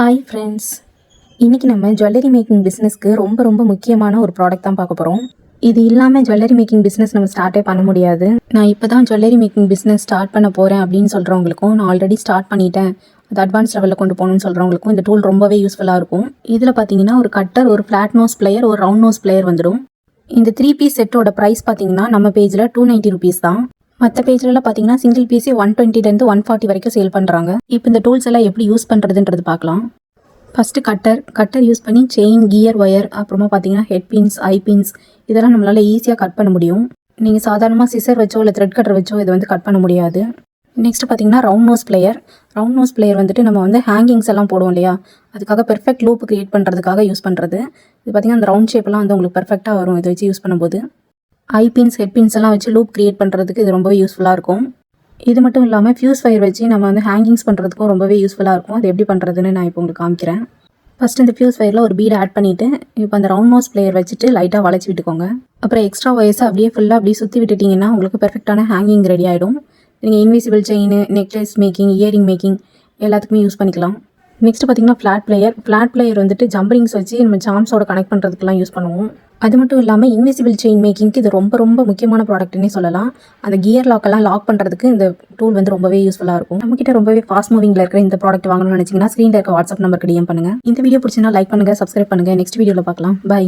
Hi friends, இன்றைக்கி நம்ம jewellery making பிஸ்னஸ்க்கு ரொம்ப முக்கியமான ஒரு ப்ராடக்ட் தான் பார்க்க போகிறோம். இது இல்லாமல் ஜுவல்லரி மேக்கிங் பிஸ்னஸ் நம்ம ஸ்டார்ட்டே பண்ண முடியாது. நான் இப்போ தான் ஜுவல்லரி மேக்கிங் பிஸ்னஸ் ஸ்டார்ட் பண்ண போகிறேன் அப்படின்னு சொல்கிறவங்களுக்கும், நான் ஆல்ரெடி ஸ்டார்ட் பண்ணிட்டேன், அது அட்வான்ஸ் லெவலில் கொண்டு போகணும்னு சொல்கிறவங்களுக்கும் இந்த டூல் ரொம்பவே யூஸ்ஃபுல்லாக இருக்கும். இதில் பார்த்தீங்கன்னா ஒரு கட்டர், ஒரு ஃப்ளாட் நோஸ் பிளேயர், ஒரு ரவுண்ட் நோஸ் பிளேயர் வந்துடும். இந்த 3 பீஸ் செட்டோட ப்ரைஸ் பார்த்தீங்கன்னா நம்ம பேஜில் 290 ருபீஸ் தான். மற்ற பேஜ்லலாம் பார்த்தீங்கன்னா சிங்கிள் பீஸே 120 140 வரைக்கும் சேல் பண்ணுறாங்க. இப்போ இந்த டூல்ஸ் எல்லாம் எப்படி யூஸ் பண்ணுறதுன்றது பார்க்கலாம். ஃபஸ்ட்டு கட்டர் யூஸ் பண்ணி செயின், கியர், ஒயர், அப்புறமா பார்த்தீங்கன்னா ஹெட் பின்ஸ், ஐ பின்ஸ் இதெல்லாம் நம்மளால் ஈஸியாக கட் பண்ண முடியும். நீங்கள் சாதாரணமாக சிசர் வச்சோ இல்லை த்ரெட் கட்டர் வச்சோ இதை வந்து கட் பண்ண முடியாது. நெக்ஸ்ட் பார்த்தீங்கன்னா ரவுண்ட் நோஸ் பிளேயர் வந்துட்டு நம்ம வந்து ஹேங்கிங்ஸ் எல்லாம் போடுவோம் இல்லையா, அதுக்காக பெர்ஃபெக்ட் லூப் கிரியேட் பண்ணுறதுக்காக யூஸ் பண்ணுறது. இது பார்த்தீங்கன்னா அந்த ரவுண்ட் ஷேப்லாம் வந்து உங்களுக்கு பெர்ஃபெக்டாக வரும் இதை வச்சு யூஸ் பண்ணும்போது. ஐ பின்ஸ், ஹெட் பின்ஸ் எல்லாம் வச்சு லூப் கிரியேட் பண்ணுறதுக்கு இது ரொம்பவே யூஸ்ஃபுல்லாக இருக்கும். இது மட்டும் இல்லாமல் ஃபியூஸ் ஃபயர் வச்சு நம்ம வந்து ஹேங்கிங்ஸ் பண்ணுறதுக்கும் ரொம்பவே யூஸ்ஃபுல்லாக இருக்கும். அது எப்படி பண்ணுறதுன்னு நான் இப்போ உங்களுக்கு காமிக்கிறேன். ஃபஸ்ட்டு இந்த ஃபியூஸ் ஃபயரில் ஒரு பீட் ஆட் பண்ணிவிட்டு இப்போ அந்த ரவுண்ட் நோஸ் பிளேயர் வச்சுட்டு லைட்டாக வளைச்சி விட்டுக்கோங்க. அப்புறம் எக்ஸ்ட்ரா ஒயர்ஸை அப்படியே சுற்றி விட்டுட்டிங்கன்னா உங்களுக்கு பெர்ஃபெக்டான ஹேங்கிங் ரெடி ஆகிடும். நீங்கள் invisible chain, necklace making, earring making எல்லாத்துக்குமே யூஸ் பண்ணிக்கலாம். நெக்ஸ்ட் பார்த்தீங்கன்னா ஃப்ளாட் பிளேயர் வந்துட்டு ஜம்பரிங்ஸ் வச்சு நம்ம சாம்ஸோட கனெக்ட் பண்ணுறதுக்குலாம் யூஸ் பண்ணுவோம். அது மட்டும் இல்லாமல் இன்விசிபிள் செயின் மேக்கிங்க்கு இது ரொம்ப முக்கியமான ப்ராடக்ட்னே சொல்லலாம். அந்த கியர் லாக்கெல்லாம் லாக் பண்ணுறதுக்கு இந்த டூல் வந்து ரொம்பவே யூஸ்ஃபுல்லாக இருக்கும். நம்மகிட்ட ரொம்பவே ஃபாஸ்ட் மூவிங்கில் இருக்கிற இந்த ப்ராடக்ட் வாங்கணும்னு நினச்சிங்கன்னா ஸ்க்ரீனில் இருக்க வாட்ஸ்அப் நம்பருக்கு DM பண்ணுங்கள். இந்த வீடியோ பிடிச்சினா லைக் பண்ணுங்கள், சப்ஸ்கிரைப் பண்ணுங்கள். நெக்ஸ்ட் வீடியோவில் பார்க்கலாம். பை.